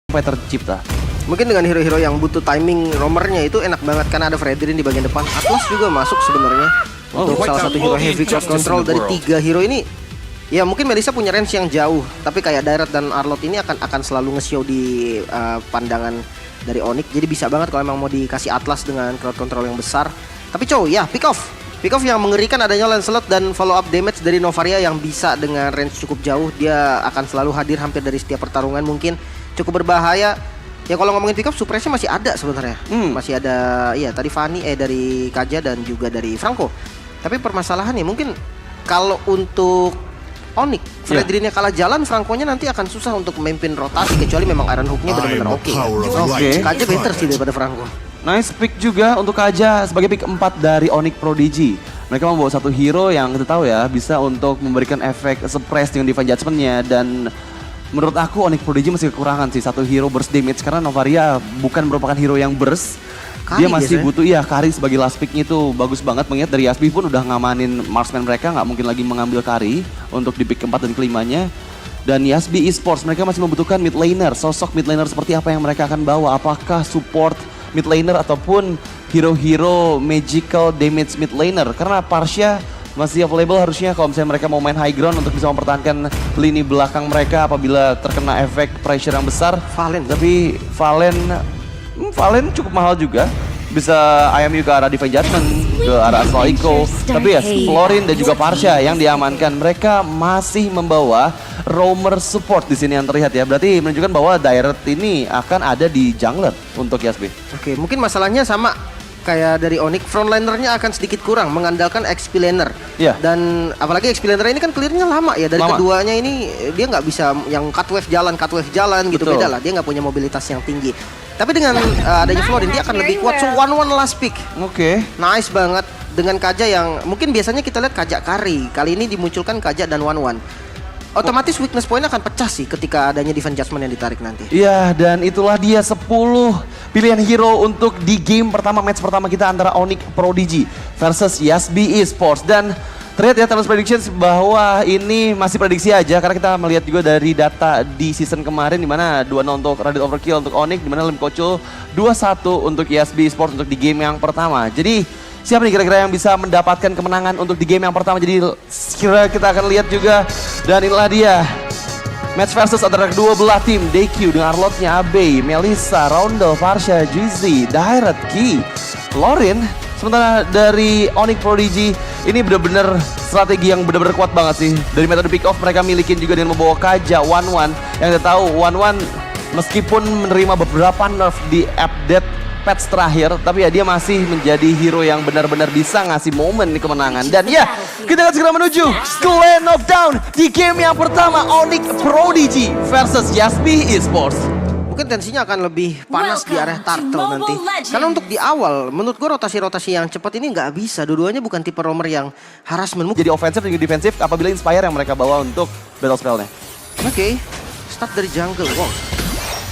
sampai tercipta. Mungkin dengan hero-hero yang butuh timing roamernya itu enak banget karena ada Fredrin di bagian depan. Atlas juga masuk sebenarnya untuk salah satu hero heavy crowd control dari 3 hero ini. Ya mungkin Melissa punya range yang jauh, tapi kayak Dairet dan Arlot ini akan selalu nge-show di pandangan dari Onyx. Jadi bisa banget kalau emang mau dikasih Atlas dengan crowd control yang besar. Tapi ya pick off yang mengerikan adanya Lancelot dan follow up damage dari Novaria yang bisa dengan range cukup jauh. Dia akan selalu hadir hampir dari setiap pertarungan, mungkin cukup berbahaya. Ya kalau ngomongin pick up, suppressnya masih ada sebenarnya. Masih ada, iya tadi Fanny dari Kaja dan juga dari Franco. Tapi permasalahannya mungkin kalau untuk Onyx, Fredrinnya kalah jalan, Franco-nya nanti akan susah untuk memimpin rotasi kecuali memang Iron Hook-nya benar-benar oke. Kaja better sih daripada Franco. Nice pick juga untuk Kaja sebagai pick 4 dari Onyx Prodigy. Mereka membawa satu hero yang kita tahu ya bisa untuk memberikan efek suppress dengan Divine Judgment-nya, dan menurut aku Onyx Prodigy masih kekurangan sih satu hero burst damage karena Novaria bukan merupakan hero yang burst. Dia masih butuh Kari sebagai last pick-nya itu bagus banget, mengingat dari Yasbi pun udah ngamanin marksman mereka, nggak mungkin lagi mengambil Kari untuk di pick keempat dan kelimanya. Dan Yasbi Esports mereka masih membutuhkan mid laner, sosok mid laner seperti apa yang mereka akan bawa, apakah support mid laner ataupun hero-hero magical damage mid laner, karena Parsha masih available harusnya kalau misalnya mereka mau main high ground untuk bisa mempertahankan lini belakang mereka apabila terkena efek pressure yang besar. Tapi Valen cukup mahal juga. Bisa IMU ke arah Divine Judgment, ke arah Astral Echo. Tapi ya Florin dan juga Parsha yang diamankan. Mereka masih membawa roamer support di sini yang terlihat ya. Berarti menunjukkan bahwa Dairet ini akan ada di jungler untuk Yasbi. Oke, mungkin masalahnya sama kayak dari Onyx, frontlinernya akan sedikit kurang mengandalkan XP laner. Dan apalagi XP laner ini kan clearnya lama ya, dari keduanya ini dia nggak bisa yang cut wave jalan gitu. Beda lah, dia nggak punya mobilitas yang tinggi. Tapi dengan adanya Florin dia akan lebih kuat. So 1-1 last pick. Nice banget dengan Kaja yang mungkin biasanya kita lihat Kaja Kari, kali ini dimunculkan Kaja dan 1-1. Otomatis weakness point akan pecah sih ketika adanya Divine Judgment yang ditarik nanti. Iya, dan itulah dia 10 pilihan hero untuk di game pertama, match pertama kita antara Onyx Prodigy versus Yasbi Esports. Dan terlihat ya Thanos Predictions bahwa ini masih prediksi aja karena kita melihat juga dari data di season kemarin di mana 2-0 untuk Radit Overkill untuk Onyx, di mana Limkocho 2-1 untuk Yasbi Esports untuk di game yang pertama. Jadi siapa nih kira-kira yang bisa mendapatkan kemenangan untuk di game yang pertama? Jadi kira kita akan lihat juga. Dan inilah dia match versus antara kedua belah tim. DQ dengan Arlotnya, Abe, Melissa, Roundel, Parsha, Juicy, Dairet, Ki, Florin. Sementara dari Onyx Prodigy ini benar-benar strategi yang benar-benar kuat banget sih. Dari metode pick off mereka milikin juga dengan membawa Kaja 1-1. Yang kita tahu 1-1 meskipun menerima beberapa nerf di update patch terakhir, tapi ya dia masih menjadi hero yang benar-benar bisa ngasih momen di kemenangan. Dan ya, kita akan segera menuju ke Land of Down di game yang pertama, Onyx Prodigy versus Yasbi Esports. Mungkin tensinya akan lebih panas di area turtle nanti. Karena untuk di awal, menurut gue rotasi-rotasi yang cepat ini nggak bisa. Dua-duanya bukan tipe roamer yang harassment. Jadi ofensif dan juga defensif apabila Inspire yang mereka bawa untuk battle spell-nya. Oke, start dari jungle. Wow,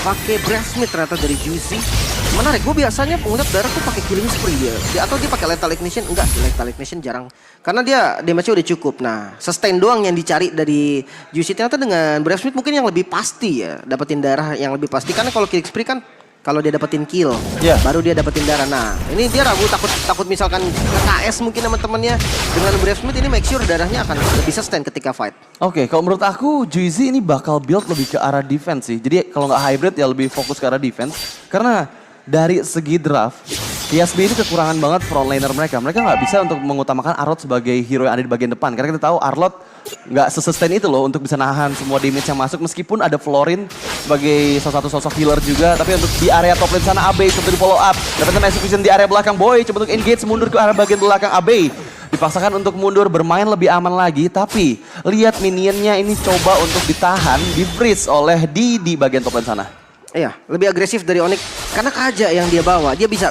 pakai Breathsmith ternyata dari Juicy. Menarik, gue biasanya pengguna darah tuh pakai Killing Spree dia. Atau dia pakai Lethal Ignition, enggak sih Lethal Ignition jarang. Karena dia damage-nya udah cukup. Nah, sustain doang yang dicari dari Juicy. Ternyata dengan Breathsmith mungkin yang lebih pasti ya, dapetin darah yang lebih pasti. Karena kalau Killing Spree kan kalau dia dapetin kill, baru dia dapetin darah. Nah, ini dia ragu takut misalkan KS mungkin sama temennya. Dengan Breathsmith ini make sure darahnya akan lebih sustain ketika fight. Oke, kalau menurut aku Juicy ini bakal build lebih ke arah defense sih. Jadi kalau nggak hybrid ya lebih fokus ke arah defense. Karena dari segi draft, Yasbi ini kekurangan banget frontliner mereka. Mereka nggak bisa untuk mengutamakan Arlot sebagai hero yang ada di bagian depan. Karena kita tahu Arlot nggak sesustain itu loh untuk bisa nahan semua damage yang masuk. Meskipun ada Florin sebagai salah satu sosok healer juga. Tapi untuk di area top lane sana Abe coba di follow up. Dapatkan execution di area belakang. Boy coba untuk engage mundur ke arah bagian belakang Abe. Dipaksakan untuk mundur bermain lebih aman lagi. Tapi lihat minionnya ini coba untuk ditahan, di freeze oleh di bagian top lane sana. Iya, lebih agresif dari Onyx karena Kaja yang dia bawa. Dia bisa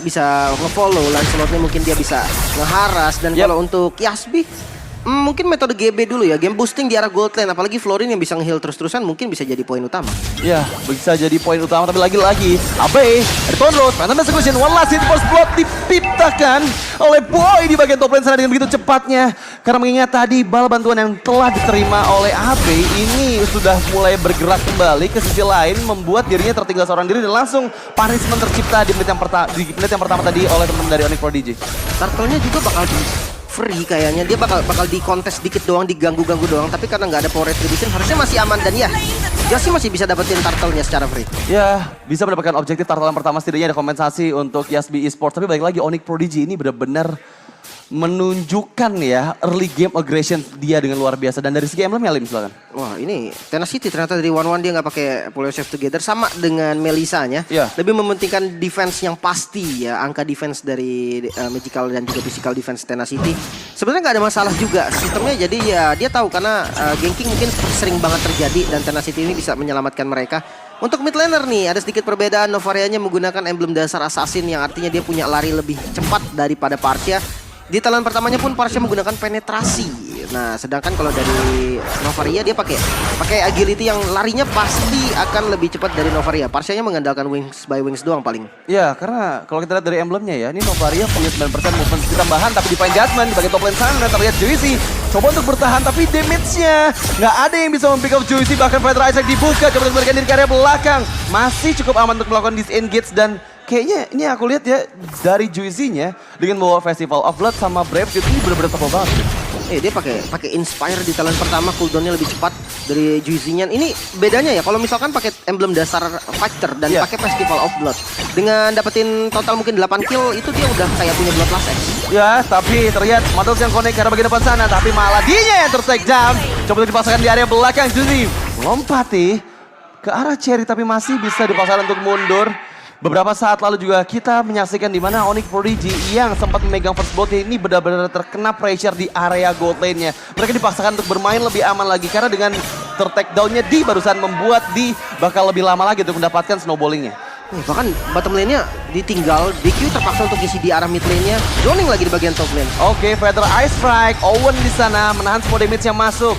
nge-follow Lancelotnya, mungkin dia bisa ngeharas. Dan kalau untuk Yasbi mungkin metode GB dulu ya, game boosting di arah gold lane, apalagi Florin yang bisa nge-heal terus-terusan mungkin bisa jadi poin utama. Ya, bisa jadi poin utama, tapi lagi-lagi Abe, Aircon Road, Phantom Execution, one last hit first blood dipiptakan oleh Boy di bagian top lane sana dengan begitu cepatnya. Karena mengingat tadi bal bantuan yang telah diterima oleh AB ini sudah mulai bergerak kembali ke sisi lain, membuat dirinya tertinggal seorang diri dan langsung punishment tercipta di menit yang pertama tadi oleh teman dari Onyx Prodigy. Turtle-nya juga bakal di free kayaknya, dia bakal di kontes dikit doang, diganggu-ganggu doang, tapi karena nggak ada power retribution harusnya masih aman dan ya Josie masih bisa dapetin turtle-nya secara free. Ya, bisa mendapatkan objektif turtle yang pertama, setidaknya ada kompensasi untuk Yasbi Esports. Tapi balik lagi Onyx Prodigy ini benar-benar menunjukkan ya early game aggression dia dengan luar biasa. Dan dari segi emblem ya Lim, silakan. Wah ini Tenacity ternyata dari 1-1 dia nggak pakai Pull Yourself Together, sama dengan Melisanya. Iya. Lebih mementingkan defense yang pasti ya, angka defense dari magical dan juga physical defense Tenacity. Sebenarnya nggak ada masalah juga sistemnya, jadi ya dia tahu karena ganking mungkin sering banget terjadi dan Tenacity ini bisa menyelamatkan mereka. Untuk mid laner nih ada sedikit perbedaan, Novarianya menggunakan emblem dasar assassin yang artinya dia punya lari lebih cepat daripada Partia. Di talent pertamanya pun Partia menggunakan penetrasi. Nah, sedangkan kalau dari Novaria dia pakai agility yang larinya pasti akan lebih cepat dari Novaria. Partia-nya mengandalkan wings by wings doang paling. Ya, karena kalau kita lihat dari emblemnya ya, ini Novaria punya 9% movement speed tambahan, tapi di Divine Judgment di bagian top lane sana terlihat Juicy coba untuk bertahan, tapi damage-nya nggak ada yang bisa mempick up Juicy. Bahkan Fighter Isaac dibuka, coba untuk memberikan diri ke area belakang. Masih cukup aman untuk melakukan disengage dan kayaknya ini aku lihat ya dari Juicy-nya dengan bawa Festival of Blood sama Brave Feud ini benar-benar tebal banget. Dia pakai Inspire di talent pertama, cooldown-nya lebih cepat dari Juicy-nya. Ini bedanya ya kalau misalkan pakai emblem dasar fighter dan pakai Festival of Blood. Dengan dapetin total mungkin 8 kill itu dia udah kayak punya Bloodlust X. Ya, tapi terlihat Models yang connect ke arah bagian depan sana, tapi malah dianya yang ter-take down. Coba untuk dipasangkan di area belakang, Juicy lompati ke arah Cherry tapi masih bisa dipaksakan untuk mundur. Beberapa saat lalu juga kita menyaksikan di mana Onyx Prodigy yang sempat memegang first blood ini benar-benar terkena pressure di area gold lane-nya. Mereka dipaksakan untuk bermain lebih aman lagi karena dengan ter-take down-nya di barusan membuat di bakal lebih lama lagi untuk mendapatkan snowballing-nya. Bahkan bottom lane-nya ditinggal, DQ terpaksa untuk isi di arah mid lane-nya, zoning lagi di bagian top lane. Oke, Feather Ice Strike, Owen di sana menahan semua damage yang masuk.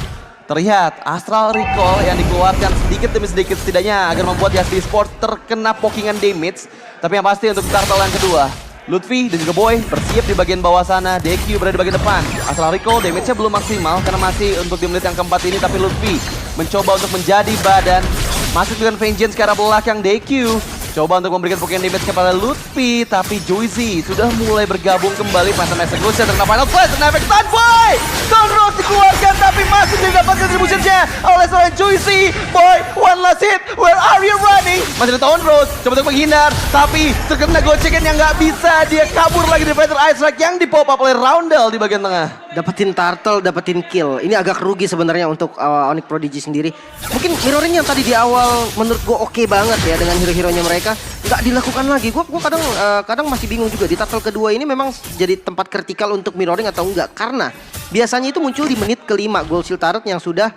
Terlihat Astral Recall yang dikeluarkan sedikit demi sedikit setidaknya agar membuat Yasbi Sport terkena pokingan damage. Tapi yang pasti untuk turtle yang kedua, Lutfi dan juga Boy bersiap di bagian bawah sana. DQ berada di bagian depan. Astral Recall damage-nya belum maksimal karena masih untuk di menit yang keempat ini. Tapi Lutfi mencoba untuk menjadi badan. Masuk dengan Vengeance ke arah belakang DQ. Coba untuk memberikan pokian damage kepada Lutfi, tapi Juicy sudah mulai bergabung kembali. Phantom Execution terkena Final Flash dan efek Boy! Stone Rose dikeluarkan tapi masih tidak dapat contribution-nya oleh seorang Juicy. Boy, one last hit, where are you running? Masih ada Stone Rose, coba untuk menghindar, tapi terkena gocekan yang nggak bisa. Dia kabur lagi di Fighter Ice Strike yang dipop up oleh Roundel di bagian tengah. Dapetin turtle, dapetin kill. Ini agak rugi sebenarnya untuk Onyx Prodigy sendiri. Mungkin mirroring yang tadi di awal menurut gue oke banget ya dengan hero-heronya mereka. Nggak dilakukan lagi. Gue kadang masih bingung juga di turtle kedua ini memang jadi tempat kritikal untuk mirroring atau enggak. Karena biasanya itu muncul di menit kelima Gold Shield Turret yang sudah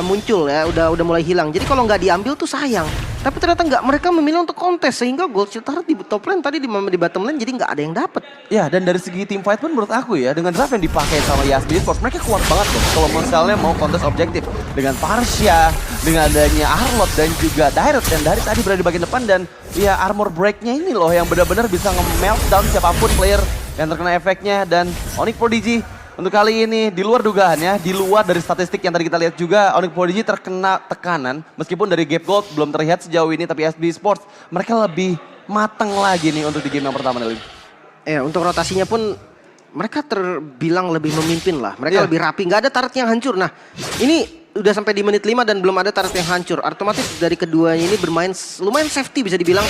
muncul ya, udah mulai hilang. Jadi kalau nggak diambil tuh sayang. Tapi ternyata nggak, mereka memilih untuk kontes sehingga Gold Shield Turret di top lane tadi di bottom lane jadi nggak ada yang dapet. Ya, dan dari segi team fight pun menurut aku ya, dengan draft yang dipakai sama Yasbi Esports, mereka kuat banget loh kalau misalnya mau kontes objektif. Dengan Partia, dengan adanya Arlot dan juga Direct, dan dari tadi berada di bagian depan dan ya armor break-nya ini loh yang benar-benar bisa nge-meltdown siapapun player yang terkena efeknya. Dan Onyx Prodigy untuk kali ini di luar dugaan ya, di luar dari statistik yang tadi kita lihat juga, Onyx Prodigy terkena tekanan. Meskipun dari gap gold belum terlihat sejauh ini, tapi SB Sports mereka lebih matang lagi nih untuk di game yang pertama nih. Ya, untuk rotasinya pun mereka terbilang lebih memimpin lah. Mereka lebih rapi, nggak ada turret yang hancur. Nah, ini udah sampai di menit 5 dan belum ada turret yang hancur. Otomatis dari keduanya ini bermain lumayan safety bisa dibilang.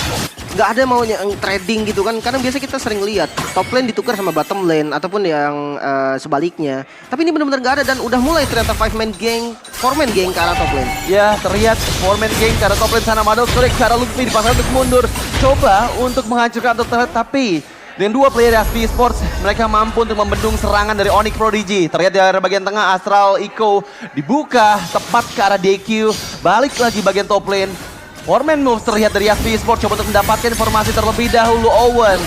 Nggak ada mau yang trading gitu kan. Kadang biasa kita sering lihat top lane ditukar sama bottom lane ataupun yang sebaliknya. Tapi ini benar-benar nggak ada dan udah mulai ternyata 4-man gang ke arah top lane. Ya, terlihat 4-man gang ke arah top lane sana. Madol Strike ke arah Lutfi dipaksa untuk mundur. Coba untuk menghancurkan turret, tapi dengan dua player Yasbi Esports, mereka mampu untuk membendung serangan dari Onyx Prodigy. Terlihat di area bagian tengah, Astral Echo dibuka tepat ke arah DQ. Balik lagi bagian top lane. Foreman moves terlihat dari Yasbi Esports, coba untuk mendapatkan informasi terlebih dahulu. Owen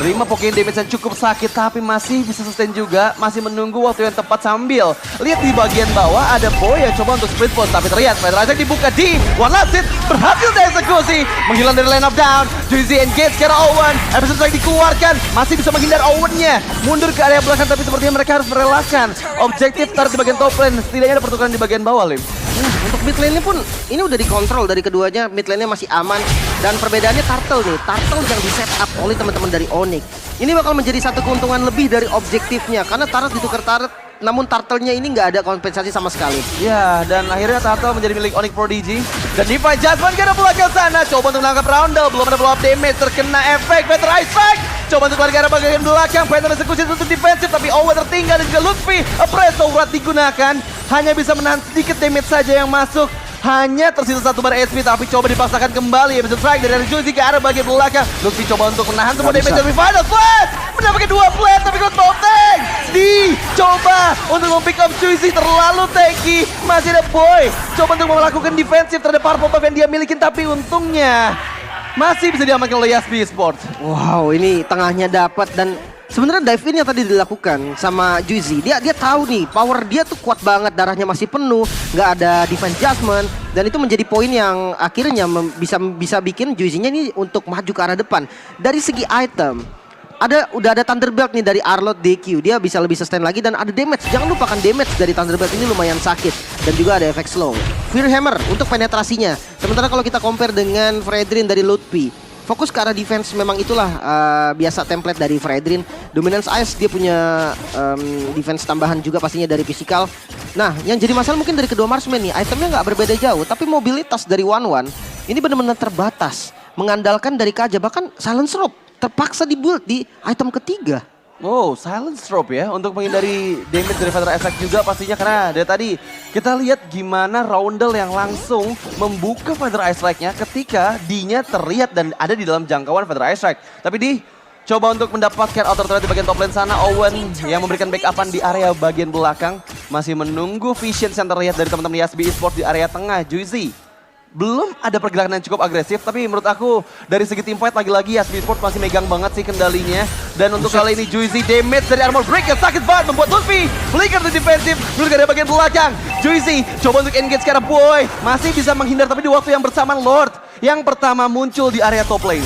Terima poking damage yang cukup sakit tapi masih bisa sustain juga. Masih menunggu waktu yang tepat sambil lihat di bagian bawah ada Boy yang coba untuk split pose. Tapi terlihat Feather Isaac dibuka di One Last Hit. Berhasil dieksekusi. Menghilang dari line of down. Juicy engage ke arah Owen. Episode Strike dikeluarkan. Masih bisa menghindar Owen-nya. Mundur ke area belakang tapi sepertinya mereka harus merelakan objektif tarik di bagian top lane. Setidaknya ada pertukaran di bagian bawah, Lim. Untuk mid lane-nya pun ini udah dikontrol dari keduanya, mid lane-nya masih aman. Dan perbedaannya Turtle nih, Turtle yang di set up oleh teman-teman dari Onyx. Ini bakal menjadi satu keuntungan lebih dari objektifnya, karena Turret ditukar Turret, namun Turtle-nya ini nggak ada kompensasi sama sekali. Ya, dan akhirnya Turtle menjadi milik Onyx Prodigy. Dan Divine Judgment ke arah belakang sana, coba untuk menangkap Roundel, belum ada blow up damage, terkena efek Feather Isaac. Coba untuk keluar ke arah bagian belakang, Feather eksekusi untuk defensif, tapi Owen tertinggal dan juga Luffy. Presto Wrath digunakan, hanya bisa menahan sedikit damage saja yang masuk. Hanya tersisa satu bar SP tapi coba dipaksakan kembali. Episode Strike dari Juicy ke arah bagian belakang. Luffy coba untuk menahan semua damage dari Final Flash. Mendapatkan 2 flash tapi Cross Bowtang dicoba untuk mempick up Juicy, terlalu tanky. Masih ada Boy coba untuk melakukan defensif terhadap Purple Buff yang dia miliki, tapi untungnya masih bisa diamankan oleh Yasbi Esports. Wow, ini tengahnya dapat dan sebenarnya dive in yang tadi dilakukan sama Juicy, dia tahu nih power dia tuh kuat banget, darahnya masih penuh, nggak ada defense adjustment, dan itu menjadi poin yang akhirnya bisa bikin Juicy-nya ini untuk maju ke arah depan. Dari segi item, udah ada Thunderbelt nih dari Arlott DQ, dia bisa lebih sustain lagi dan ada damage. Jangan lupakan damage dari Thunderbelt ini lumayan sakit dan juga ada efek slow. Fear Hammer untuk penetrasinya. Sementara kalau kita compare dengan Fredrin dari Lutfi, fokus ke arah defense memang itulah biasa template dari Fredrin. Dominance Ice dia punya defense tambahan juga pastinya dari physical. Nah, yang jadi masalah mungkin dari kedua marksman nih, itemnya nggak berbeda jauh, tapi mobilitas dari One ini benar-benar terbatas. Mengandalkan dari Kaja, bahkan Silence Rope terpaksa dibuild di item ketiga. Oh, Silence Rope ya, untuk menghindari damage dari Feather Isaac juga pastinya, karena dari tadi kita lihat gimana Roundel yang langsung membuka Feather Isaac-nya ketika D-nya terlihat dan ada di dalam jangkauan Feather Isaac. Tapi D coba untuk mendapatkan outer turret di bagian top lane sana. Owen yang memberikan backupan di area bagian belakang, masih menunggu vision yang terlihat dari teman-teman Yasbi Esports di area tengah. Juicy belum ada pergerakan yang cukup agresif, tapi menurut aku dari segi team fight lagi-lagi Yasbi Esports masih megang banget sih kendalinya. Dan untuk kali ini Juicy damage dari armor break yang sakit banget membuat Luffy flicker di defensif dulu dari bagian belakang. Juicy coba untuk engage ke arah Boy, masih bisa menghindar tapi di waktu yang bersamaan Lord yang pertama muncul di area top lane.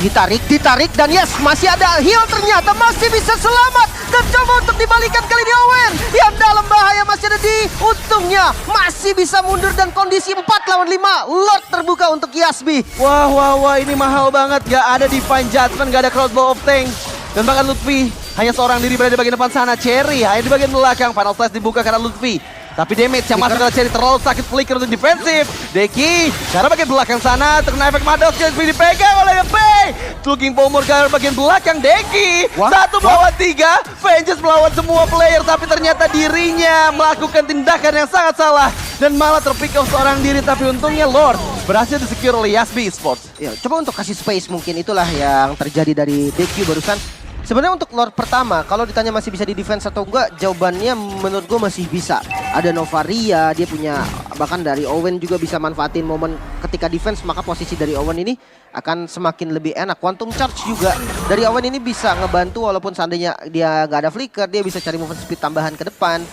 Ditarik dan yes, masih ada heal, ternyata masih bisa selamat dan coba untuk dibalikan kali ini Owen yang dalam bahaya, masih ada di untungnya masih bisa mundur dan kondisi 4 lawan 5. Lord terbuka untuk Yasbi. Wah, ini mahal banget. Gak ada Divine Judgment, gak ada Crossbow of Tank. Dan bahkan Lutfi hanya seorang diri berada di bagian depan sana. Cherry hanya di bagian belakang. Final Flash dibuka karena Lutfi. Tapi damage yang masuk adalah Cherry, terlalu sakit. Flicker untuk defensif. Deki karena bagian belakang sana terkena efek Mados. Cherry dipegang oleh B. Looking for more ke bagian belakang. Deki 1 melawan 3. Vengeance melawan semua player. Tapi ternyata dirinya melakukan tindakan yang sangat salah dan malah terpick off seorang diri. Tapi untungnya Lord berhasil disecure oleh Yasbi Esports. Ya, coba untuk kasih space, mungkin itulah yang terjadi dari DQ barusan. Sebenarnya untuk Lord pertama, kalau ditanya masih bisa di defense atau enggak, jawabannya menurut gue masih bisa. Ada Novaria, dia punya, bahkan dari Owen juga bisa manfaatin momen ketika defense, maka posisi dari Owen ini akan semakin lebih enak. Quantum Charge juga dari Owen ini bisa ngebantu, walaupun seandainya dia nggak ada flicker, dia bisa cari movement speed tambahan ke depan.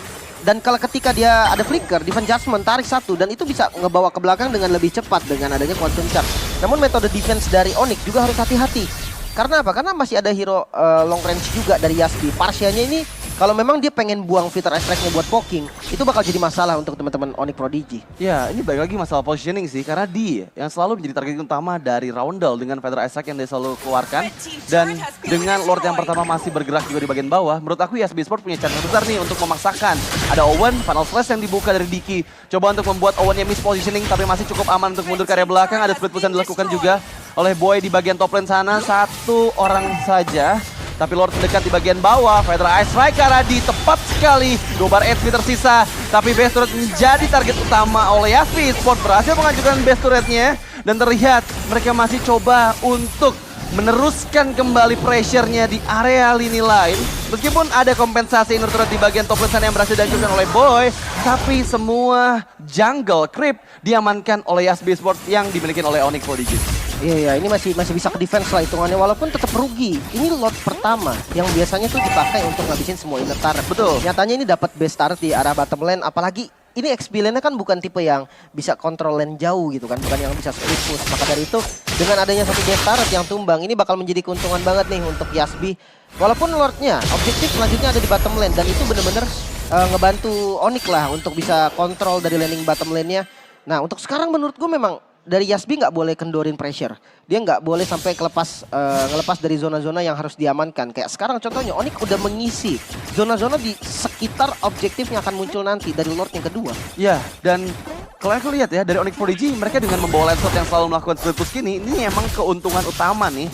Dan kalau ketika dia ada flicker, defense judgment tarik 1 dan itu bisa ngebawa ke belakang dengan lebih cepat dengan adanya Quantum Charge. Namun metode defense dari Onyx juga harus hati-hati. Karena apa? Karena masih ada hero long range juga dari Yasbi. Parsianya ini kalau memang dia pengen buang Feather Strike-nya buat poking, itu bakal jadi masalah untuk teman-teman Onyx Prodigy. Ya, ini balik lagi masalah positioning sih, karena dia yang selalu menjadi target utama dari Roundel dengan Feather Strike yang dia selalu keluarkan. Dan dengan Lord yang pertama masih bergerak juga di bagian bawah, menurut aku Yasbi Esports punya chance besar nih untuk memaksakan. Ada Owen, Final Flash yang dibuka dari Diki. Coba untuk membuat Owen yang miss positioning, tapi masih cukup aman untuk mundur ke area belakang. Ada split push yang dilakukan juga oleh Boy di bagian top lane sana. 1 orang saja. Tapi Lord mendekat di bagian bawah. Feather Ice Strike di tepat sekali. 2 bar HP tersisa. Tapi base turret menjadi target utama oleh Yasbi Esports. Berhasil mengajukan base turretnya. Dan terlihat mereka masih coba untuk meneruskan kembali pressure-nya di area lini lain. Meskipun ada kompensasi inner turret di bagian top lane sana yang berhasil dihancurkan oleh Boy, tapi semua jungle creep diamankan oleh Yasbi Esports yang dimiliki oleh Onyx Prodigy. Iya, ini masih bisa ke defense lah hitungannya, walaupun tetap rugi. Ini lot pertama yang biasanya tuh dipakai untuk ngabisin semua inner turret. Betul. Nyatanya ini dapat base turret di arah bottom lane, apalagi ini XP lane-nya kan bukan tipe yang bisa kontrol lane jauh gitu kan, bukan yang bisa split push. Maka dari itu dengan adanya satu base turret yang tumbang, ini bakal menjadi keuntungan banget nih untuk Yasbi. Walaupun Lordnya objektif selanjutnya ada di bottom lane dan itu bener-bener ngebantu Onyx lah untuk bisa kontrol dari laning bottom lane-nya. Nah untuk sekarang menurut gue memang dari Yasbi nggak boleh kendorin pressure. Dia nggak boleh sampai ngelepas dari zona-zona yang harus diamankan. Kayak sekarang contohnya Onyx udah mengisi zona-zona di sekitar objektif yang akan muncul nanti dari Lord yang kedua. Ya, dan kalau aku lihat ya dari Onyx Prodigy, mereka dengan membawa Lancelot yang selalu melakukan split push ini emang keuntungan utama nih.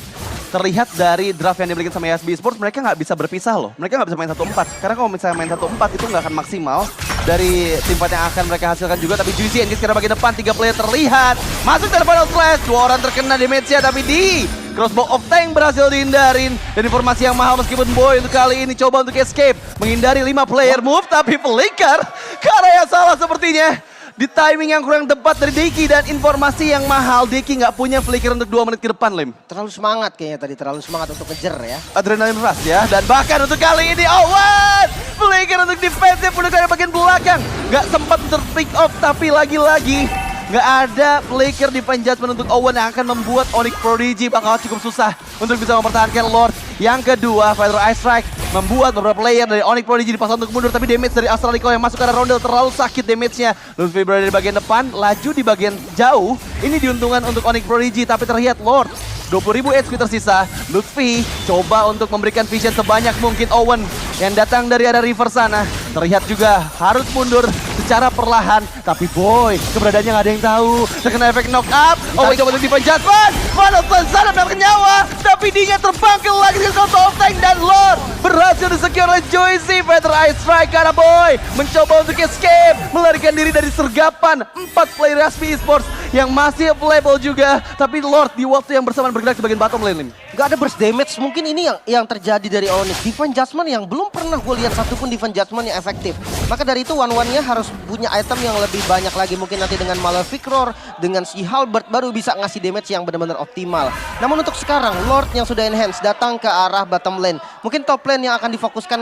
Terlihat dari draft yang diberikan sama Yasbi Esports, mereka nggak bisa berpisah loh. Mereka nggak bisa main 1-4. Karena kalau misalnya main 1-4 itu nggak akan maksimal dari tim fight yang akan mereka hasilkan juga. Tapi Juicy engage karena bagian depan, 3 player terlihat. Masuk dari final slash, 2 orang terkena damage-nya. Tapi di crossbow of tank berhasil dihindarin. Dan informasi yang mahal meskipun Boy untuk kali ini coba untuk escape. Menghindari 5 player move, tapi flicker ke arah yang salah sepertinya. Di timing yang kurang tepat dari Deki dan informasi yang mahal, Deki nggak punya flicker untuk 2 menit ke depan, Lim. Terlalu semangat kayaknya tadi, terlalu semangat untuk ngejar ya. Adrenalin rush ya, dan bahkan untuk kali ini Owen flicker untuk defensive untuk dari bagian belakang. Nggak sempat untuk pick off, tapi lagi-lagi nggak ada flicker di adjustment untuk Owen yang akan membuat Onyx Prodigy bakal cukup susah untuk bisa mempertahankan Lord. Yang kedua, Fighter Ice Strike membuat beberapa player dari Onyx Prodigy dipaksa untuk mundur, tapi damage dari Astraliko yang masuk ke arah Rondel terlalu sakit damage-nya. Lutfi berada di bagian depan, laju di bagian jauh. Ini diuntungkan untuk Onyx Prodigy, tapi terlihat Lord 20.000 HP tersisa. Lutfi coba untuk memberikan vision sebanyak mungkin. Owen yang datang dari arah river sana terlihat juga harus mundur secara perlahan, tapi Boy keberadaannya nggak ada yang tahu. Terkena efek knock up. Owen coba untuk defense judgment. Final sana mendapatkan nyawa, tapi dia terbangkit lagi dengan counter of tank dan Lord berhasil disecure oleh Joyce. Fighter Ice Strike karena Boy mencoba untuk escape, melarikan diri dari sergapan 4 player Yasbi Esports yang masih available juga. Tapi Lord di waktu yang bersamaan bergerak sebagai bottom lane, Lim. Gak ada burst damage, mungkin ini yang terjadi dari Onyx. Defense judgment yang belum pernah gue lihat satupun defense judgment yang efektif. Maka dari itu one-one-nya harus punya item yang lebih banyak lagi. Mungkin nanti dengan Malefic Roar, dengan si Halberd baru bisa ngasih damage yang benar-benar optimal. Namun untuk sekarang, Lord yang sudah enhance datang ke arah bottom lane. Mungkin top lane yang akan difokuskan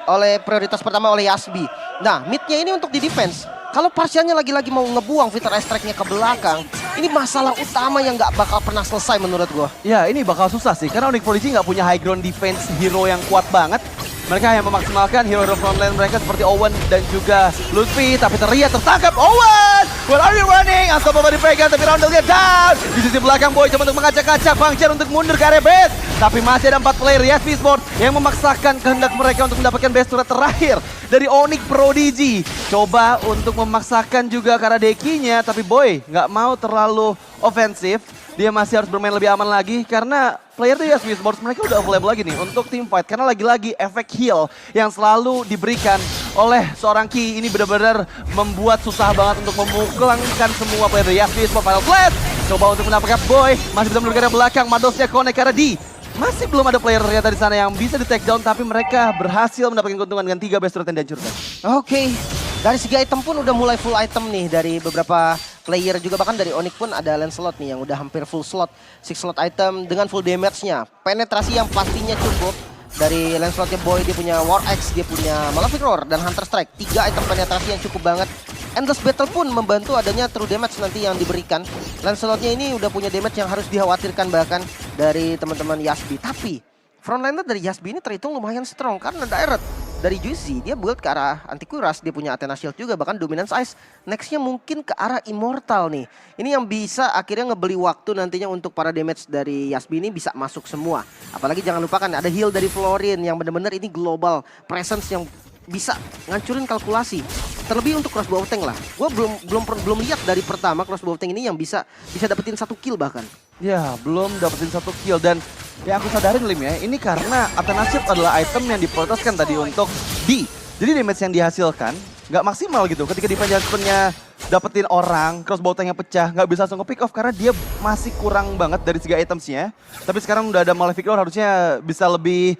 oleh prioritas pertama oleh Yasbi. Nah, midnya ini untuk di defense. Kalau Parsialnya lagi-lagi mau ngebuang Fighter Ice Strike-nya ke belakang, ini masalah utama yang nggak bakal pernah selesai menurut gue. Ya, ini bakal susah sih, karena Onyx Prodigy nggak punya high ground defense hero yang kuat banget. Mereka hanya memaksimalkan hero-hero frontline mereka seperti Owen dan juga Lutfi, tapi terlihat tertangkap Owen! Where are you running? Unstoppable dipegang, tapi Roundel-nya down! Di sisi belakang Boy coba untuk mengacak-acak Function untuk mundur ke area base. Tapi masih ada 4 player Yasbi Esports yang memaksakan kehendak mereka untuk mendapatkan base turret terakhir dari Onyx Prodigy. Coba untuk memaksakan juga karena Dekinya, tapi Boy nggak mau terlalu ofensif. Dia masih harus bermain lebih aman lagi karena player dari Yasbi Esports mereka udah available lagi nih untuk team fight. Karena lagi-lagi efek heal yang selalu diberikan oleh seorang Ki ini benar-benar membuat susah banget untuk memukulkan semua player dari Yasbi Esports. Final Blast coba untuk mendapatkan Boy, masih bisa menurut ke belakang, Madosnya connect karena masih belum ada player ternyata di sana yang bisa di take down, tapi mereka berhasil mendapatkan keuntungan dengan 3 base turret yang dihancurkan. Oke. Dari segi item pun udah mulai full item nih dari beberapa player juga, bahkan dari Onyx pun ada Lancelot nih yang udah hampir full slot, 6 slot item dengan full damage-nya. Penetrasi yang pastinya cukup. Dari Lancelotnya Boy, dia punya War Axe, dia punya Malefic Roar dan Hunter Strike. 3 item penetrasi yang cukup banget. Endless Battle pun membantu adanya true damage nanti yang diberikan. Lancelotnya ini udah punya damage yang harus dikhawatirkan bahkan dari teman-teman Yasbi. Tapi frontliner dari Yasbi ini terhitung lumayan strong karena direct dari Juicy, dia build ke arah Anti-Kuras, dia punya Athena Shield juga, bahkan Dominance Ice. Nextnya mungkin ke arah Immortal nih. Ini yang bisa akhirnya ngebeli waktu nantinya untuk para damage dari Yasbi ini bisa masuk semua. Apalagi jangan lupakan ada heal dari Florin yang benar-benar ini global presence yang bisa ngancurin kalkulasi. Terlebih untuk crossbow tank lah. Gue belum lihat dari pertama crossbow tank ini yang bisa dapetin 1 kill bahkan. Ya, belum dapetin 1 kill dan ya aku sadarin Lim ya, ini karena Athena Shield adalah item yang diprioritaskan tadi untuk D. Jadi damage yang dihasilkan nggak maksimal gitu ketika defense judgment-nya dapetin orang, crossbow tanknya pecah, nggak bisa langsung ke pick off karena dia masih kurang banget dari segi itemsnya. Tapi sekarang udah ada Malefic Lord, harusnya bisa lebih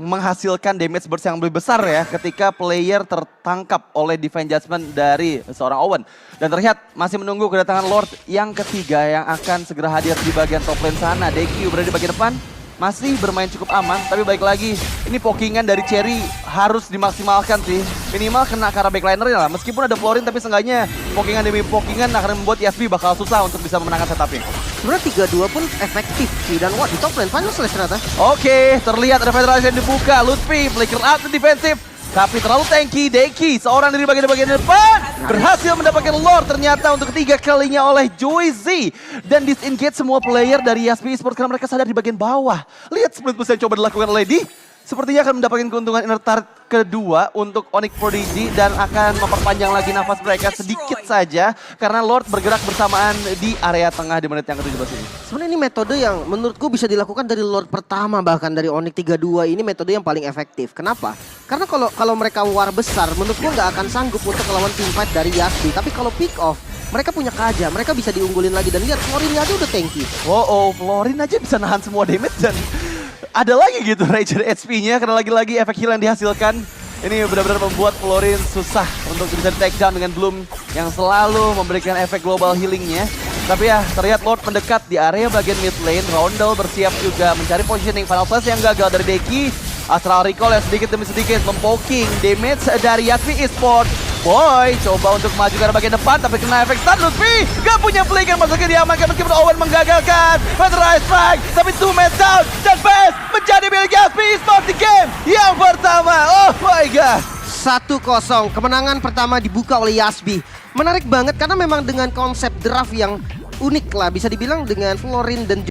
menghasilkan damage burst yang lebih besar ya ketika player tertangkap oleh Divine Judgment dari seorang Owen. Dan terlihat masih menunggu kedatangan Lord yang ketiga yang akan segera hadir di bagian top lane sana. DQ berada di bagian depan. Masih bermain cukup aman, tapi balik lagi ini pokingan dari Cherry harus dimaksimalkan sih. Minimal kena ke arah backliner lah, meskipun ada Florin tapi seenggaknya pokingan demi pokingan akan membuat Yasby bakal susah untuk bisa memenangkan setupnya. Sebenarnya 3-2 pun efektif sih, dan wah di top lane final slash ternyata. Oke, terlihat ada Federasi yang dibuka, Lutfi flicker out defensif. Tapi terlalu tanky, Deki seorang dari bagian depan berhasil mendapatkan Lord ternyata untuk ketiga kalinya oleh Joyzy. Dan disengage semua player dari Yasby Esports karena mereka sadar di bagian bawah. Lihat split push yang coba dilakukan oleh Lady. Sepertinya akan mendapatkan keuntungan inner turret kedua untuk Onyx Prodigy dan akan memperpanjang lagi nafas mereka sedikit saja karena Lord bergerak bersamaan di area tengah di menit yang ke-17 ini. Sebenarnya ini metode yang menurutku bisa dilakukan dari Lord pertama, bahkan dari Onyx 32 ini metode yang paling efektif. Kenapa? Karena kalau mereka war besar, menurutku nggak akan sanggup untuk melawan teamfight dari Yasby. Tapi kalau pick off, mereka punya Kaja, mereka bisa diunggulin lagi. Dan lihat Florinnya aja udah tanky. Oh, Florin aja bisa nahan semua damage dan ada lagi gitu Ranger HP-nya karena lagi-lagi efek heal yang dihasilkan. Ini benar-benar membuat Florin susah untuk bisa take down dengan Bloom yang selalu memberikan efek global healingnya. Tapi ya terlihat Lord mendekat di area bagian mid lane. Roundel bersiap juga mencari positioning. Final Flash yang gagal dari Deki. Astral Recall yang sedikit demi sedikit mempoking damage dari Yasby Esports. Boy coba untuk maju ke arah bagian depan tapi kena efek stun. Lutfi gak punya flicker, masuknya diamankan meskipun Owen menggagalkan. Featherized Strike tapi 2 man down dan best menjadi milik Yasby Esports di game yang pertama. Oh my god. 1-0, kemenangan pertama dibuka oleh Yasby. Menarik banget karena memang dengan konsep draft yang unik lah, bisa dibilang dengan Florin dan